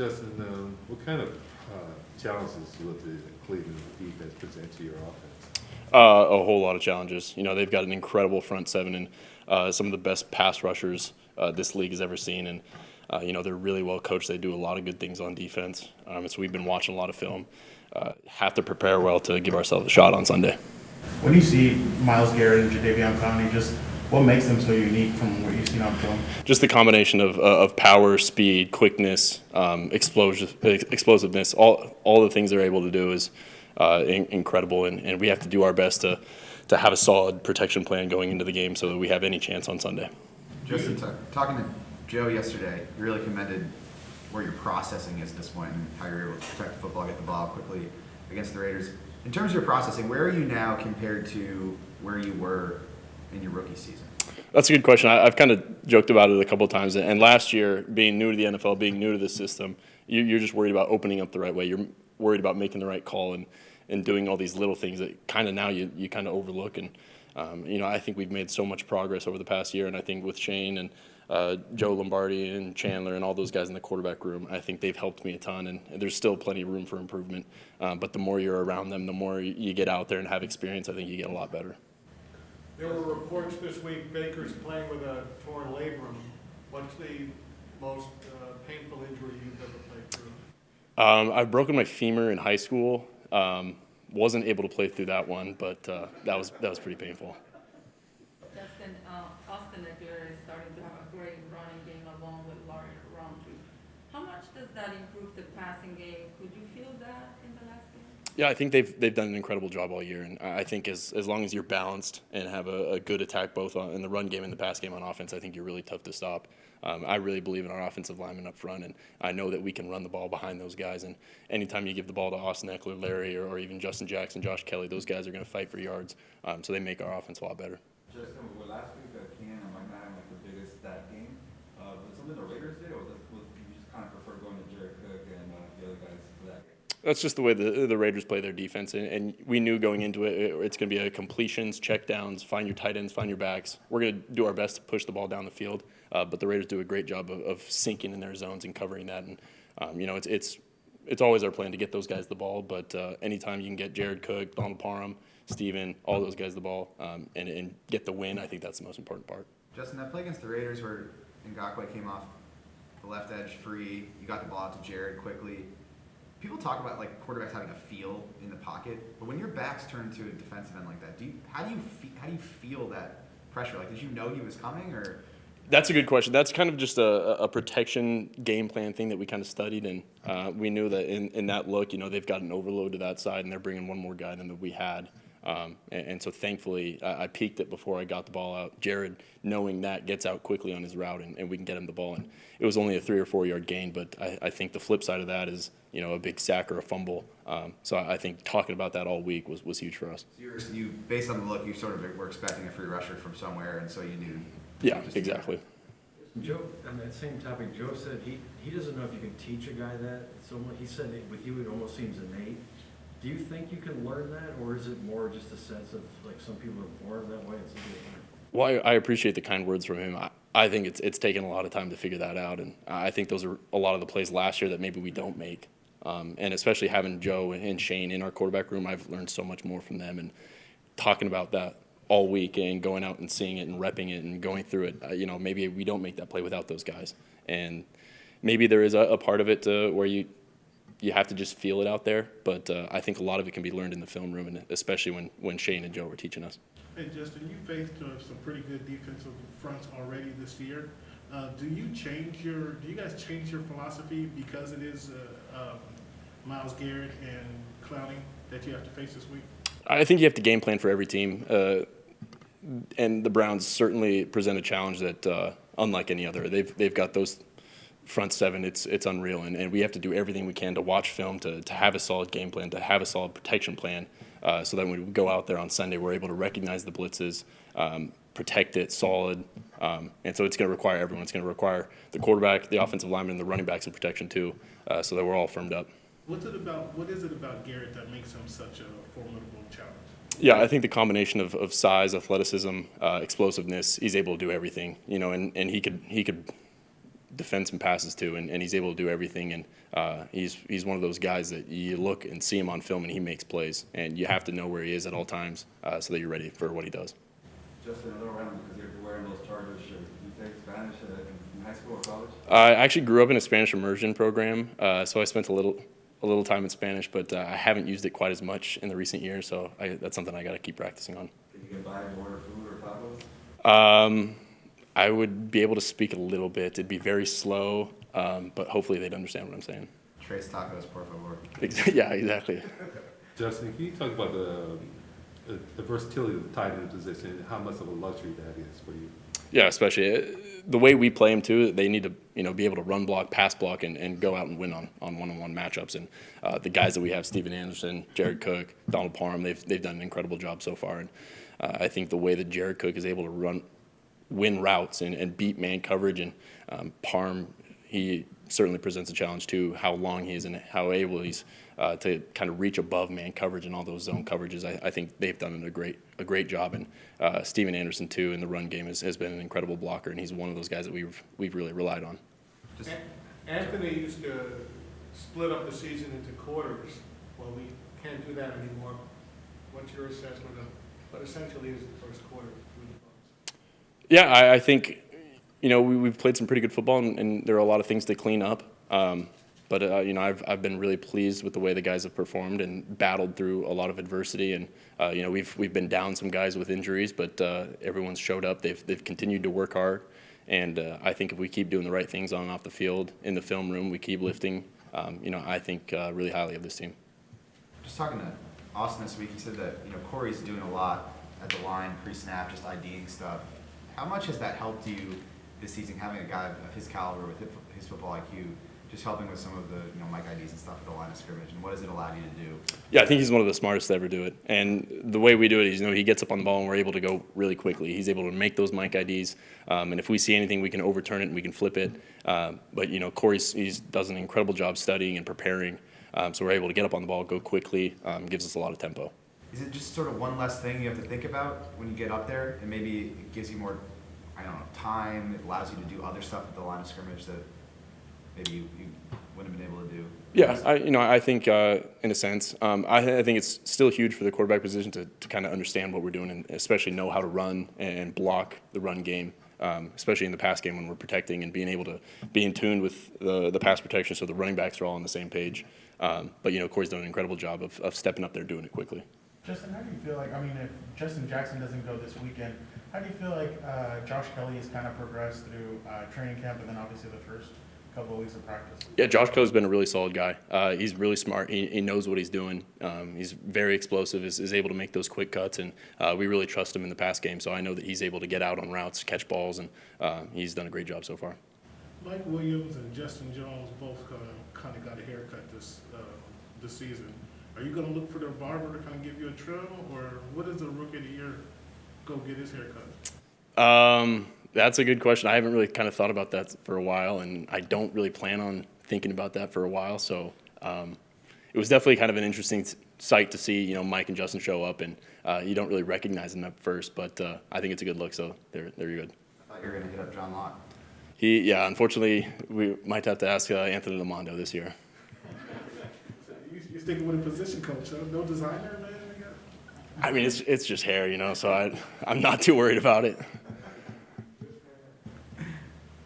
Justin, what kind of challenges will the Cleveland defense present to your offense? A whole lot of challenges. They've got an incredible front seven and some of the best pass rushers this league has ever seen. And, they're really well coached. They do a lot of good things on defense. And so we've been watching a lot of film. Have to prepare well to give ourselves a shot on Sunday. When you see Myles, Garrett, and Jadeveon, Clowney, just what makes them so unique from what you've seen on film? Just the combination of power, speed, quickness, explosiveness, all the things they're able to do is incredible, and we have to do our best to have a solid protection plan going into the game so that we have any chance on Sunday. Justin, talking to Joe yesterday, you really commended where your processing is at this point and how you're able to protect the football, get the ball quickly against the Raiders. In terms of your processing, where are you now compared to where you were in your rookie season? That's a good question. I've kind of joked about it a couple of times. And last year, being new to the NFL, being new to the system, you're just worried about opening up the right way. You're worried about making the right call and doing all these little things that kind of now you kind of overlook. And, I think we've made so much progress over the past year. And I think with Shane and Joe Lombardi and Chandler and all those guys in the quarterback room, I think they've helped me a ton. And there's still plenty of room for improvement. But the more you're around them, the more you get out there and have experience, I think you get a lot better. There were reports this week Baker's playing with a torn labrum. What's the most painful injury you've ever played through? I've broken my femur in high school. Wasn't able to play through that one, but that was pretty painful. Justin, Austin Eckler is starting to have a great running game along with Larry Roundtree. How much does that improve the passing game? Could you feel that in the last game? Yeah, I think they've done an incredible job all year, and I think as long as you're balanced and have a good attack both in the run game and the pass game on offense, I think you're really tough to stop. I really believe in our offensive linemen up front, and I know that we can run the ball behind those guys. And anytime you give the ball to Austin Eckler, Larry, or even Justin Jackson, Josh Kelly, those guys are going to fight for yards. So they make our offense a lot better. Justin, last week Keenan might not have the biggest stat game. Was something the Raiders did, or you just kind of prefer going to Jared Cook and the other guys for that game? That's just the way the Raiders play their defense, and we knew going into it, it's going to be a completions, checkdowns, find your tight ends, find your backs. We're going to do our best to push the ball down the field, but the Raiders do a great job of sinking in their zones and covering that. And it's always our plan to get those guys the ball, but anytime you can get Jared Cook, Donald Parham, Steven, all those guys the ball, and get the win, I think that's the most important part. Justin, that play against the Raiders where Ngakoue came off the left edge free, you got the ball out to Jared quickly. People talk about like quarterbacks having a feel in the pocket, but when your back's turned to a defensive end like that, how do you feel that pressure? Like, did you know he was coming, or? That's a good question. That's kind of just a protection game plan thing that we kind of studied, and we knew that in that look, they've got an overload to that side, and they're bringing one more guy than that we had. And so thankfully, I peeked it before I got the ball out. Jared, knowing that, gets out quickly on his route, and we can get him the ball. And it was only a 3 or 4 yard gain, but I think the flip side of that is, a big sack or a fumble. So I think talking about that all week was huge for us. So you based on the look, you sort of were expecting a free rusher from somewhere, and so you knew. Yeah, exactly. Joe, on that same topic, Joe said he doesn't know if you can teach a guy that. So he said with you it almost seems innate. Do you think you can learn that, or is it more just a sense of like some people are born that way and some people aren't? Well, I appreciate the kind words from him. I think it's taken a lot of time to figure that out, and I think those are a lot of the plays last year that maybe we don't make. And especially having Joe and Shane in our quarterback room, I've learned so much more from them, and talking about that all week and going out and seeing it and repping it and going through it. Maybe we don't make that play without those guys, and maybe there is a part of it where you have to just feel it out there, but I think a lot of it can be learned in the film room, and especially when Shane and Joe were teaching us. Hey, Justin, you faced some pretty good defensive fronts already this year. Do you guys change your philosophy because it is Myles Garrett and Clowney that you have to face this week? I think you have to game plan for every team, and the Browns certainly present a challenge that unlike any other. They've got those front seven, it's unreal, and we have to do everything we can to watch film, to have a solid game plan, to have a solid protection plan, so that when we go out there on Sunday, we're able to recognize the blitzes, protect it solid, and so it's going to require everyone. It's going to require the quarterback, the offensive lineman, and the running backs in protection too, so that we're all firmed up. What is it about Garrett that makes him such a formidable challenge? Yeah, I think the combination of size, athleticism, explosiveness, he's able to do everything, and he could defense and passes too, and he's able to do everything. And he's one of those guys that you look and see him on film and he makes plays, and you have to know where he is at all times so that you're ready for what he does. Justin, another round because you're wearing those Chargers shirts. You take Spanish in high school or college? I actually grew up in a Spanish immersion program, so I spent a little time in Spanish, but I haven't used it quite as much in the recent years, so that's something I got to keep practicing on. Can you get by and order food or tacos? I would be able to speak a little bit. It'd be very slow, but hopefully they'd understand what I'm saying. Tres tacos, por favor. Yeah, exactly. Justin, can you talk about the versatility of the tight end position and how much of a luxury that is for you? Yeah, especially the way we play them too. They need to be able to run block, pass block, and go out and win on one-on-one matchups. And the guys that we have, Steven Anderson, Jared Cook, Donald Parham, they've done an incredible job so far. And I think the way that Jared Cook is able to win routes and beat man coverage, and Parham, he certainly presents a challenge too. How long he is and how able he's to kind of reach above man coverage and all those zone coverages. I think they've done a great job. And Steven Anderson too in the run game has been an incredible blocker, and he's one of those guys that we've really relied on. Anthony used to split up the season into quarters. Well, we can't do that anymore. What's your assessment of what essentially is the first quarter through the Bucs? Yeah, I think we've played some pretty good football, and there are a lot of things to clean up. But I've been really pleased with the way the guys have performed and battled through a lot of adversity. And we've been down some guys with injuries, but everyone's showed up. They've continued to work hard, and I think if we keep doing the right things on and off the field, in the film room, we keep lifting. I think really highly of this team. Just talking to Austin this week, he said that Corey's doing a lot at the line pre-snap, just IDing stuff. How much has that helped you this season, having a guy of his caliber with his football IQ, just helping with some of the Mike IDs and stuff at the line of scrimmage, and what does it allow you to do? Yeah, I think he's one of the smartest to ever do it. And the way we do it is, he gets up on the ball and we're able to go really quickly. He's able to make those Mike IDs, and if we see anything, we can overturn it and we can flip it. But Corey does an incredible job studying and preparing, so we're able to get up on the ball, go quickly, gives us a lot of tempo. Is it just sort of one less thing you have to think about when you get up there, and maybe it gives you more, time, it allows you to do other stuff at the line of scrimmage that maybe you wouldn't have been able to do? Yeah, I think in a sense, I think it's still huge for the quarterback position to kind of understand what we're doing, and especially know how to run and block the run game, especially in the pass game when we're protecting, and being able to be in tune with the pass protection so the running backs are all on the same page. But Corey's done an incredible job of stepping up there, doing it quickly. Justin, how do you feel like, if Justin Jackson doesn't go this weekend, how do you feel like Josh Kelly has kind of progressed through training camp and then obviously the first couple of weeks of practice? Yeah, Josh Kelly's been a really solid guy. He's really smart. He knows what he's doing. He's very explosive, is able to make those quick cuts, and we really trust him in the pass game. So I know that he's able to get out on routes, catch balls, and he's done a great job so far. Mike Williams and Justin Jones both kind of got a haircut this season. Are you going to look for their barber to kind of give you a trim, or what does the rookie of the year go get his haircut? That's a good question. I haven't really kind of thought about that for a while, and I don't really plan on thinking about that for a while. So it was definitely kind of an interesting sight to see, Mike and Justin show up, and you don't really recognize them at first, but I think it's a good look. So they're good. I thought you were going to hit up John Locke. Unfortunately, we might have to ask Anthony Lamondo this year. You're sticking with a position coach, huh? No designer, man? It's just hair, so I'm not too worried about it.